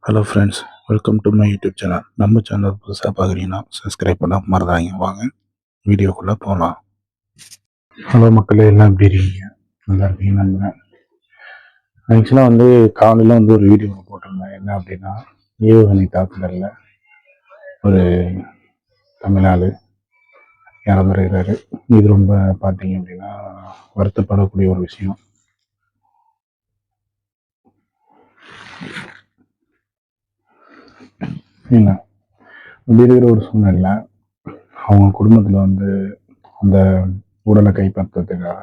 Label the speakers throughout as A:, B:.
A: Hello friends, welcome to my YouTube channel. நம்ம channel புதுசாக பார்க்குறீங்கன்னா சப்ஸ்கிரைப் பண்ண மறந்துடாதீங்க. வாங்க வீடியோக்குள்ளே போகலாம். ஹலோ மக்களே, எல்லாம் எப்படி இருக்கீங்க? நல்லா இருக்கீங்க நம்புறேன். ஆக்சுவலாக காலையில் ஒரு வீடியோ போட்டிருந்தேன். என்ன அப்படின்னா, ஏவுகணை தாக்குதலில் ஒரு தமிழ்நாடு இறந்துருக்கிறாரு. இது ரொம்ப பார்த்தீங்க அப்படின்னா வருத்தப்படக்கூடிய ஒரு விஷயம். என்ன இப்படி இருக்கிற ஒரு சூழ்நிலை அவங்க குடும்பத்தில் அந்த உடலை கைப்பற்றுறதுக்காக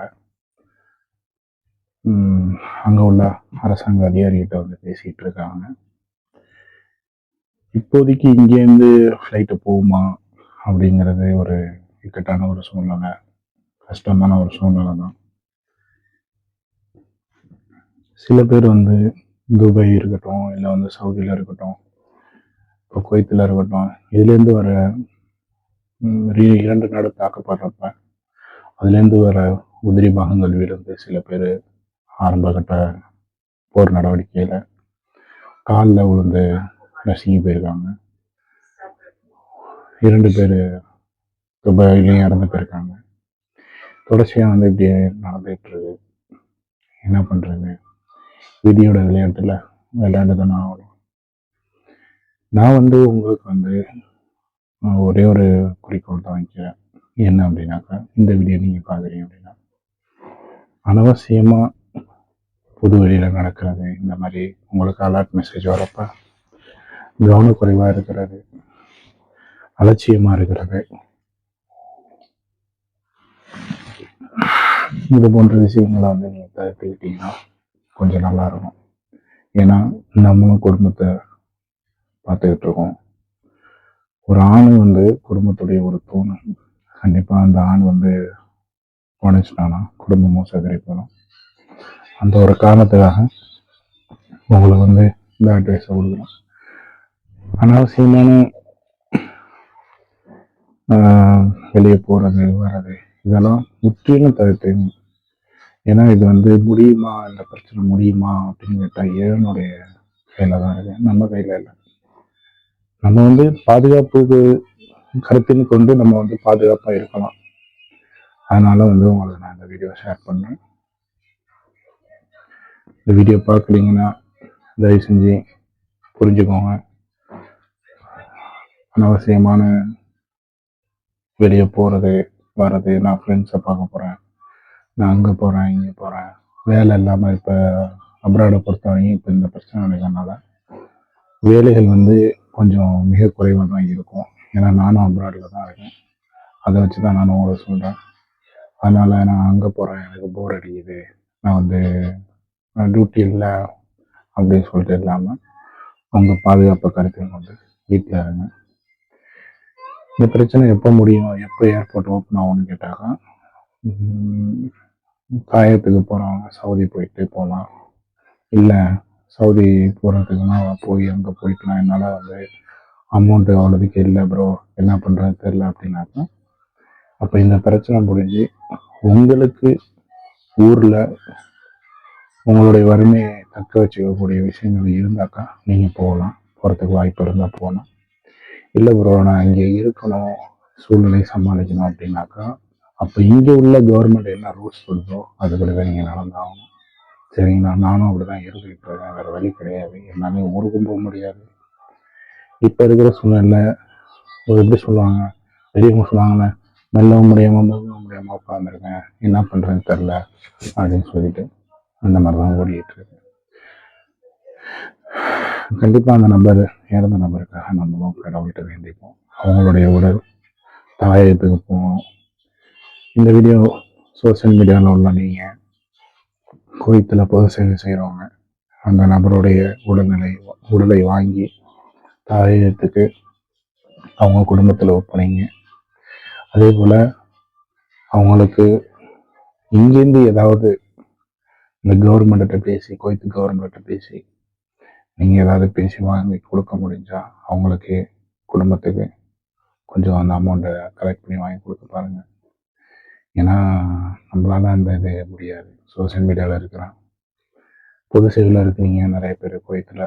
A: அங்கே உள்ள அரசாங்க அதிகாரிகிட்ட பேசிகிட்டு இருக்காங்க. இப்போதைக்கு இங்கேருந்து ஃப்ளைட்டு போகுமா அப்படிங்கிறது ஒரு இக்கட்டான ஒரு சூழ்நிலை, கஷ்டமான ஒரு சூழ்நிலை தான். சில பேர் துபாய் இருக்கட்டும், இல்லை சவுதியில் இருக்கட்டும், இப்போ குவைத்தில் இருக்கட்டும், இதுலேருந்து வர 2 நாடு தாக்கப்படுறப்ப அதுலேருந்து வர உதிரி பாகங்கள் விழுந்து சில பேர் ஆரம்பகட்ட போர் நடவடிக்கையில் காலில் விழுந்து நசுங்கி போயிருக்காங்க. 2 பேர் துபாயிலையும் இறந்து போயிருக்காங்க. தொடர்ச்சியாக இப்படி நடந்துகிட்டு இருக்கு. என்ன பண்ணுறது? விதியோட விளையாட்டில் விளையாண்டு தானே ஆகணும். நான் உங்களுக்கு ஒரே ஒரு குறிக்கோள் தான் வைக்கிறேன். என்ன அப்படின்னாக்கா, இந்த வீடியோ நீங்கள் பார்க்குறீங்க அப்படின்னா அனவசியமாக பொது வழியில் நடக்கிறது, இந்த மாதிரி உங்களுக்கு அலர்ட் மெசேஜ் வரப்போ கவனக்குறைவாக இருக்கிறது, அலட்சியமாக இருக்கிறது, இது போன்ற விஷயங்களை நீங்கள் தவிர்த்துக்கிட்டீங்கன்னா கொஞ்சம் நல்லா இருக்கும். ஏன்னா நம்மளும் குடும்பத்தை பார்த்துக்கிட்டு இருக்கோம். ஒரு ஆண் குடும்பத்துடைய ஒரு தூண். கண்டிப்பாக அந்த ஆண் உடைச்சிட்டானா குடும்பமும் சகரிப்படும். அந்த ஒரு காரணத்துக்காக உங்களுக்கு இந்த அட்வைஸை கொடுக்கலாம். அனாவசியமான வெளியே போகிறது வர்றது இதெல்லாம் முற்றிலும் தவிர்த்துங்க. ஏன்னா இது முடியுமா, இந்த பிரச்சனை முடியுமா அப்படின்னு கேட்டால் ஏனுடைய கையில் தான் இருக்கு, நம்ம கையில் இல்லை. நம்ம பாதுகாப்புக்கு கருத்தின்னு கொண்டு நம்ம பாதுகாப்பாக இருக்கலாம். அதனால உங்களுக்கு நான் இந்த வீடியோ ஷேர் பண்ணேன். இந்த வீடியோ பார்க்குறீங்கன்னா தயவு செஞ்சு புரிஞ்சுக்கோங்க. அனாவசியமான வெளியே போகிறது வர்றது, நான் ஃப்ரெண்ட்ஸை பார்க்க போகிறேன், நான் அங்கே போகிறேன் இங்கே போகிறேன், வேலை இல்லாமல் இப்போ அப்ராடை பொறுத்தவரைக்கும் இப்போ இந்த பிரச்சனை நடக்கிறதுனால வேலைகள் கொஞ்சம் மிக குறைவாக தான் இருக்கும். ஏன்னா நானும் அப்ராடில் தான் இருக்கேன். அதை வச்சு தான் நானும் உங்களுக்கு சொல்கிறேன். அதனால் நான் அங்கே போகிறேன், எனக்கு போர் அடிக்குது, நான் டியூட்டி இல்லை அப்படின்னு சொல்லிட்டு இல்லாமல் உங்கள் பாதுகாப்பை கருத்தில் வீட்டில் இருங்க. இந்த பிரச்சனை எப்போ முடியும், எப்போ ஏர்போர்ட் ஓப்பன் ஆகும்னு கேட்டாக்கா, தாயத்துக்கு போகிறவங்க சவுதி போயிட்டு போகலாம். இல்லை சவுதி போகிறதுக்குன்னா போய் அங்கே போயிட்டுலாம் என்னால் அமௌண்ட்டு அவ்வளோதுக்கு இல்லை ப்ரோ, என்ன பண்ணுறது தெரில அப்படின்னாக்கா, அப்போ இந்த பிரச்சனை முடிஞ்சு உங்களுக்கு ஊரில் உங்களுடைய வறுமையை தக்க வச்சுக்கக்கூடிய விஷயங்கள் இருந்தாக்கா நீங்கள் போகலாம். போகிறதுக்கு வாய்ப்பு இருந்தால் போகலாம். இல்லை ப்ரோ, நான் இங்கே இருக்கணும், சூழ்நிலை சமாளிக்கணும் அப்படின்னாக்கா, அப்போ இங்கே உள்ள கவர்மெண்ட் என்ன ரூல்ஸ் சொல்லுதோ அதுபடி தான் நீங்கள் நடந்தாகணும். சரிங்களா? நானும் அப்படி தான் இருந்துக்கிட்டு இருக்கேன். வேறு வழி கிடையாது. என்னாலே ஊருக்கும் போக முடியாது. இப்போ இருக்கிற சூழ்நிலை எப்படி சொல்லுவாங்க, பெரியவங்க சொல்லுவாங்கல்ல, மெல்லவும் முடியாமல் உட்காந்துருக்கேன், என்ன பண்ணுறதுன்னு தெரில அப்படின்னு சொல்லிட்டு அந்த மாதிரி தான் ஓடிக்கிட்டு இருக்கு. கண்டிப்பாக அந்த நபர் இறந்த நபருக்காக நம்மளும் கடவுள்கிட்ட வேண்டிப்போம். அவங்களுடைய உடல் தாயத்துக்கு போகணும். இந்த வீடியோ சோசியல் மீடியாவில் உள்ள நீங்கள் குவைத்தில் பொது சேவை செய்கிறவங்க அந்த நபருடைய உடலை வாங்கி தாயத்துக்கு அவங்க குடும்பத்தில் ஒப்படைங்க. அதே போல் அவங்களுக்கு இங்கேருந்து ஏதாவது இந்த கவர்மெண்ட்டை பேசி, குவைத்து கவர்மெண்ட்டை பேசி நீங்கள் ஏதாவது பேசி வாங்கி கொடுக்க முடிஞ்சால் அவங்களுக்கு குடும்பத்துக்கு கொஞ்சம் அந்த அமௌண்ட்டை கலெக்ட் பண்ணி வாங்கி கொடுக்க பாருங்கள். ஏன்னா நம்மளால அந்த இது முடியாது. சோசியல் மீடியாவில் இருக்கிறான், பொது சேவையில் இருக்கிறீங்க நிறைய பேர் குவைத்தில்,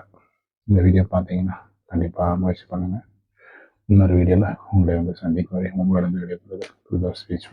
A: இந்த வீடியோ பார்த்தீங்கன்னா கண்டிப்பாக முயற்சி பண்ணுங்கள். இன்னொரு வீடியோவில் உங்களை வந்து சந்திக்கும் வரை உங்களோட வீடியோ ஸ்பீச்